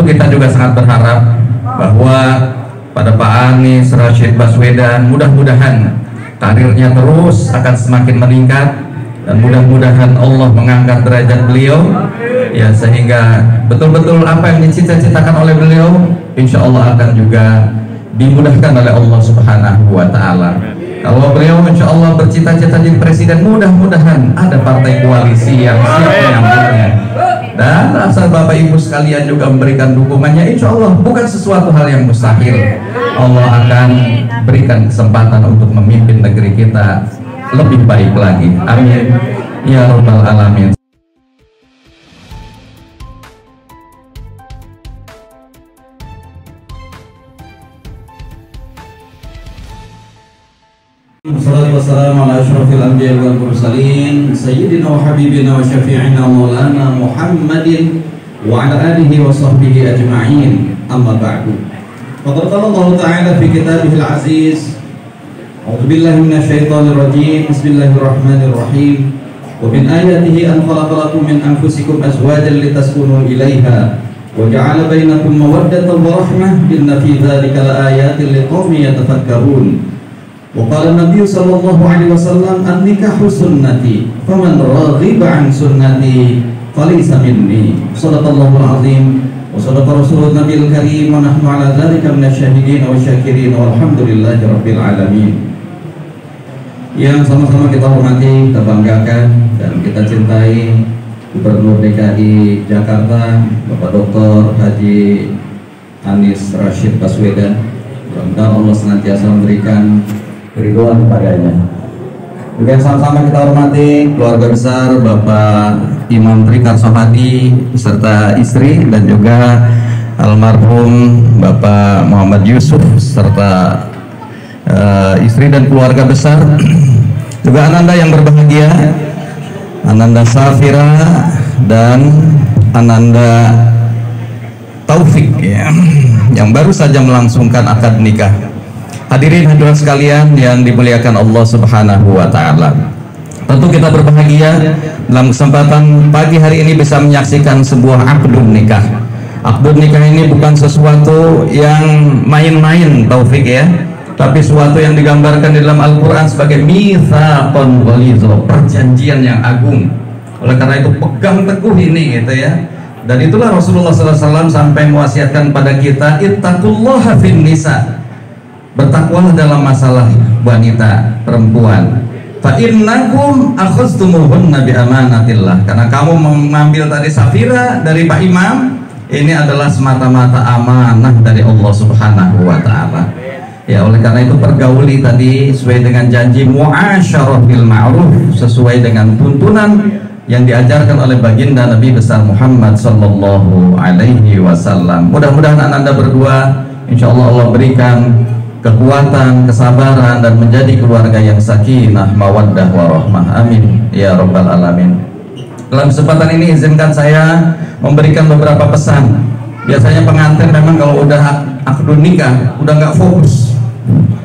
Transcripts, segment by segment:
Tentu kita juga sangat berharap bahwa pada Pak Anies Rashid Baswedan mudah-mudahan karirnya terus akan semakin meningkat, dan mudah-mudahan Allah mengangkat derajat beliau ya, sehingga betul-betul apa yang dicita-citakan oleh beliau insya Allah akan juga dimudahkan oleh Allah Subhanahu wa Ta'ala. Kalau beliau insya Allah bercita-cita jadi presiden, mudah-mudahan ada partai koalisi yang siap menyambutnya, dan asal Bapak Ibu sekalian juga memberikan dukungannya, insya Allah bukan sesuatu hal yang mustahil. Allah akan berikan kesempatan untuk memimpin negeri kita lebih baik lagi. Amin ya rabbal alamin. Wassalatu wassalamu ala asyrafil anbiya'i wal mursalin sayyidina wa habibina wa syafi'ina maulana Muhammadin wa ala alihi wa sahbihi ajma'in, amma ba'du. Faqad qala Allah ta'ala fi kitabihil aziz, a'udzu billahi minasyaitonir rajim, bismillahirrahmanirrahim, wa min ayatihi an khalaqalakum min anfusikum azwajan litaskunu ilaiha wa ja'ala bainakum mawaddatan wa rahmah, inna fi dzalika laayatin liqaumin yatafakkarun. وقال النبي صلى الله عليه وسلم النكاح سنتي فمن راغب عن سنتي فليس مني. صدق الله العظيم وصدق رسول النبي الكريم ونحن على ذلك من الشاهدين والشاكرين والحمد لله رب العالمين. Yang sama-sama kita hormati, kita banggakan dan kita cintai Gubernur DKI Jakarta Bapak Dr. Haji Anies Rashid Baswedan. Mudah-mudahan Allah senantiasa memberikan keridhaan kepadanya. Juga sama-sama kita hormati keluarga besar Bapak Imam Trikarso Hadi beserta istri, dan juga almarhum Bapak Muhammad Yusuf serta istri dan keluarga besar. Juga Ananda yang berbahagia, Ananda Safira dan Ananda Taufik ya, yang baru saja melangsungkan akad nikah. Hadirin hadirat sekalian yang dimuliakan Allah Subhanahu wa Ta'ala, tentu kita berbahagia dalam kesempatan pagi hari ini bisa menyaksikan sebuah akdun nikah. Akdun nikah ini bukan sesuatu yang main-main, Taufik ya, tapi sesuatu yang digambarkan di dalam Al-Quran sebagai mitsaqon ghalidho, perjanjian yang agung. Oleh karena itu pegang teguh ini gitu ya. Dan itulah Rasulullah SAW sampai mewasiatkan pada kita, ittaqullaha fin nisa, bertakwalah dalam masalah wanita perempuan. Fa innakum akhadtumuhunna bi amanatillah, karena kamu mengambil tadi Safira dari Pak Imam, ini adalah semata-mata amanah dari Allah Subhanahu wa Ta'ala. Ya, oleh karena itu pergauli tadi sesuai dengan janji muasyarah bil ma'ruf, sesuai dengan tuntunan yang diajarkan oleh baginda Nabi besar Muhammad sallallahu alaihi wasallam. Mudah-mudahan Anda berdua insyaallah Allah berikan kekuatan, kesabaran, dan menjadi keluarga yang sakinah, mawaddah, warahmah. Amin ya rabbal alamin. Dalam kesempatan ini izinkan saya memberikan beberapa pesan. Biasanya pengantin memang kalau udah akad nikah udah nggak fokus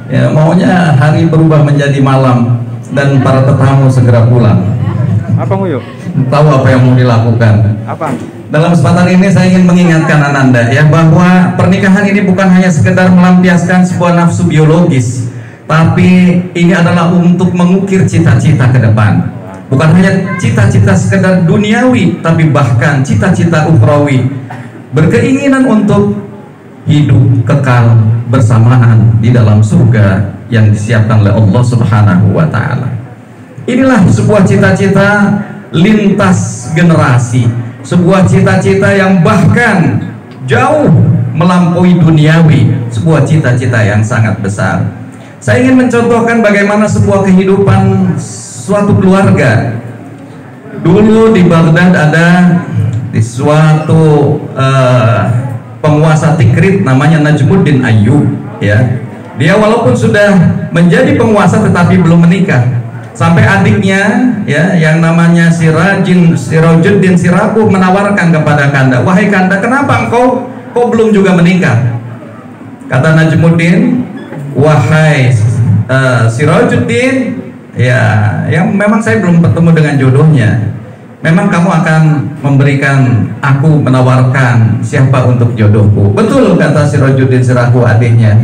ya, maunya hari berubah menjadi malam dan para tetamu segera pulang. Apa Nguyo? Tahu apa yang mau dilakukan? Apa? Dalam kesempatan ini saya ingin mengingatkan Ananda ya, bahwa pernikahan ini bukan hanya sekedar melampiaskan sebuah nafsu biologis, tapi ini adalah untuk mengukir cita-cita ke depan. Bukan hanya cita-cita sekedar duniawi, tapi bahkan cita-cita ukhrawi, berkeinginan untuk hidup kekal bersamaan di dalam surga yang disiapkan oleh Allah Subhanahu wa Ta'ala. Inilah sebuah cita-cita lintas generasi, sebuah cita-cita yang bahkan jauh melampaui duniawi, sebuah cita-cita yang sangat besar. Saya ingin mencontohkan bagaimana sebuah kehidupan suatu keluarga. Dulu di Baghdad ada di suatu penguasa Tikrit namanya Najmuddin Ayyub ya. Dia walaupun sudah menjadi penguasa tetapi belum menikah. Sampai adiknya ya yang namanya Sirajuddin Sirakuh menawarkan kepada Kanda, "Wahai Kanda, kenapa engkau belum juga menikah?" Kata Najmuddin, "Wahai Sirajuddin, ya yang memang saya belum bertemu dengan jodohnya. memang kamu akan memberikan, aku menawarkan siapa untuk jodohku. Betul kata Sirajuddin Siraku adiknya.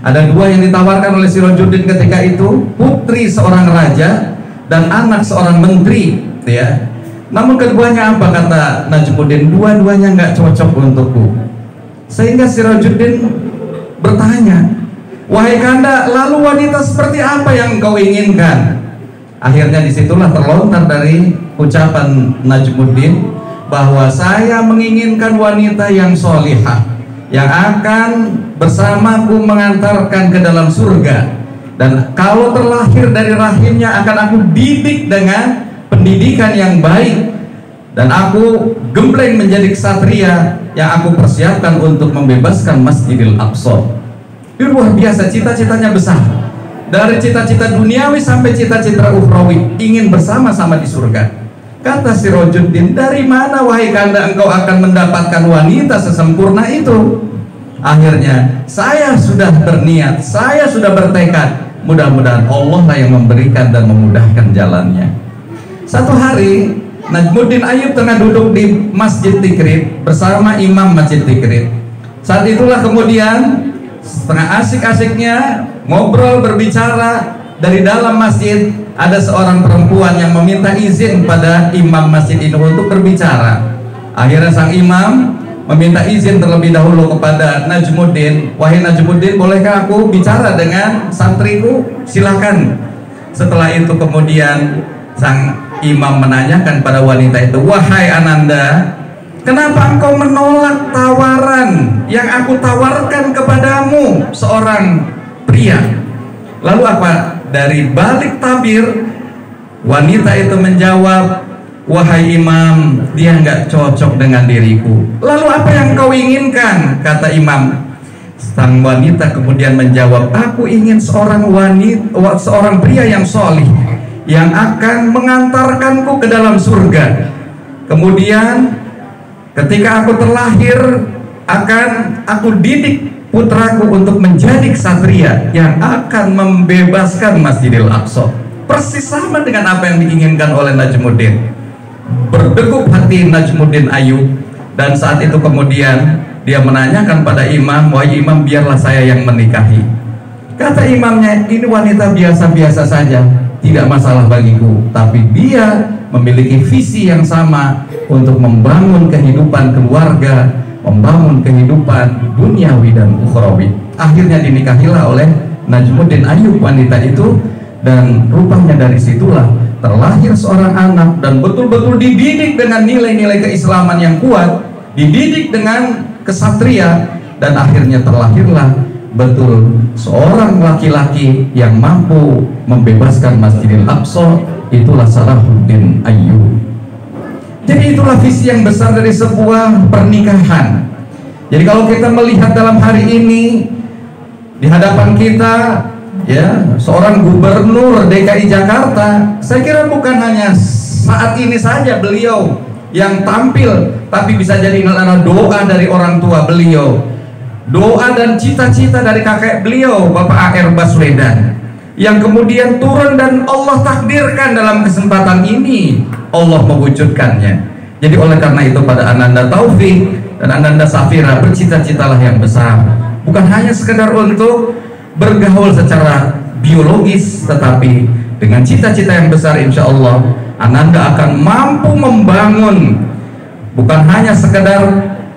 Ada dua yang ditawarkan oleh Sirajuddin ketika itu, putri seorang raja dan anak seorang menteri, ya. Namun keduanya apa kata Najmuddin? Dua-duanya nggak cocok untukku. Sehingga Sirajuddin bertanya, wahai Kanda, lalu wanita seperti apa yang kau inginkan? Akhirnya disitulah terlontar dari ucapan Najmuddin bahwa saya menginginkan wanita yang solihah, yang akan bersamaku mengantarkan ke dalam surga, dan kalau terlahir dari rahimnya akan aku didik dengan pendidikan yang baik, dan aku gembleng menjadi ksatria yang aku persiapkan untuk membebaskan Masjidil Aqsa. Itu luar biasa, cita-citanya besar. Dari cita-cita duniawi sampai cita-cita ukhrawi, ingin bersama-sama di surga. Kata Sirajuddin, dari mana wahai Kanda engkau akan mendapatkan wanita sesempurna itu? Akhirnya saya sudah berniat, saya sudah bertekad, mudah-mudahan Allah lah yang memberikan dan memudahkan jalannya. Satu hari Najmuddin Ayyub tengah duduk di Masjid Tikrit bersama imam Masjid Tikrit. Saat itulah kemudian setengah asik-asiknya ngobrol berbicara, dari dalam masjid ada seorang perempuan yang meminta izin pada imam masjid ini untuk berbicara. Akhirnya sang imam meminta izin terlebih dahulu kepada Najmuddin, wahai Najmuddin, bolehkah aku bicara dengan santriku? Silakan. Setelah itu kemudian sang imam menanyakan pada wanita itu, wahai Ananda, kenapa engkau menolak tawaran yang aku tawarkan kepadamu, seorang pria? Lalu apa? Dari balik tabir, wanita itu menjawab, wahai imam, dia nggak cocok dengan diriku. Lalu apa yang kau inginkan? Kata imam. Sang wanita kemudian menjawab, aku ingin seorang pria yang solih, yang akan mengantarkanku ke dalam surga. Kemudian ketika aku terlahir, akan aku didik putraku untuk menjadi ksatria yang akan membebaskan Masjidil Aqsa. Persis sama dengan apa yang diinginkan oleh Najmuddin. Berdegup hati Najmuddin Ayyub, dan saat itu kemudian dia menanyakan pada imam, wahai imam, biarlah saya yang menikahi. Kata imamnya, ini wanita biasa-biasa saja, tidak masalah bagiku, tapi dia memiliki visi yang sama untuk membangun kehidupan keluarga, membangun kehidupan duniawi dan ukhrawi. Akhirnya dinikahilah oleh Najmuddin Ayyub wanita itu, dan rupanya dari situlah terlahir seorang anak, dan betul-betul dididik dengan nilai-nilai keislaman yang kuat, dididik dengan kesatria, dan akhirnya terlahirlah betul seorang laki-laki yang mampu membebaskan Masjidil Aqsa. Itulah Salahuddin Ayyub. Jadi itulah visi yang besar dari sebuah pernikahan. Jadi kalau kita melihat dalam hari ini, di hadapan kita, ya, seorang gubernur DKI Jakarta, saya kira bukan hanya saat ini saja beliau yang tampil, tapi bisa jadi adalah doa dari orang tua beliau, doa dan cita-cita dari kakek beliau, Bapak A.R. Baswedan, yang kemudian turun dan Allah takdirkan dalam kesempatan ini Allah mewujudkannya. Jadi oleh karena itu pada Ananda Taufik dan Ananda Safira, bercita-citalah yang besar, bukan hanya sekedar untuk bergaul secara biologis, tetapi dengan cita-cita yang besar, insya Allah Ananda akan mampu membangun bukan hanya sekedar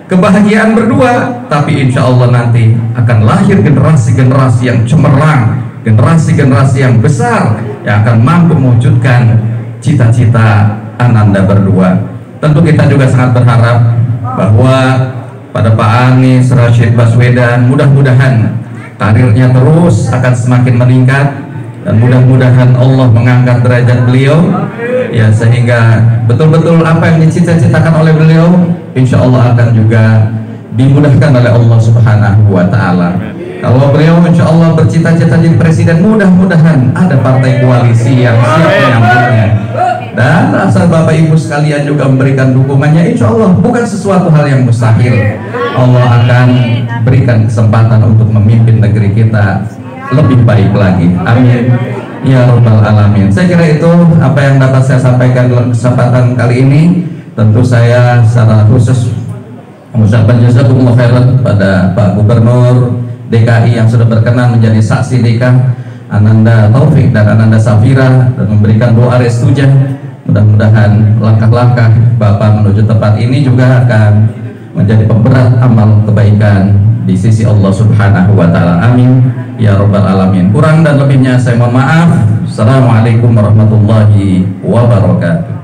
kebahagiaan berdua, tapi insya Allah nanti akan lahir generasi-generasi yang cemerlang, generasi-generasi yang besar yang akan mampu mewujudkan cita-cita Ananda berdua. Tentu kita juga sangat berharap bahwa pada Pak Anies Rashid Baswedan, mudah-mudahan karirnya terus akan semakin meningkat, dan mudah-mudahan Allah mengangkat derajat beliau, ya, sehingga betul-betul apa yang dicita-citakan oleh beliau insya Allah akan juga dimudahkan oleh Allah Subhanahu wa Ta'ala. Kalau beliau insya Allah bercita-cita jadi presiden, mudah-mudahan ada partai koalisi yang siap menyambutnya, dan asal Bapak Ibu sekalian juga memberikan dukungannya, insya Allah bukan sesuatu hal yang mustahil. Allah akan berikan kesempatan untuk memimpin negeri kita lebih baik lagi. Amin ya rabbal alamin. Saya kira itu apa yang dapat saya sampaikan dalam kesempatan kali ini. Tentu saya secara khusus mengucapkan jazakumullah khairan pada Pak Gubernur DKI yang sudah berkenan menjadi saksi nikah Ananda Taufik dan Ananda Safira dan memberikan doa restujah. Mudah-mudahan langkah-langkah Bapak menuju tempat ini juga akan menjadi pemberat amal kebaikan di sisi Allah Subhanahu wa taala. Amin ya rabbal alamin. Kurang dan lebihnya saya mohon maaf. Assalamualaikum warahmatullahi wabarakatuh.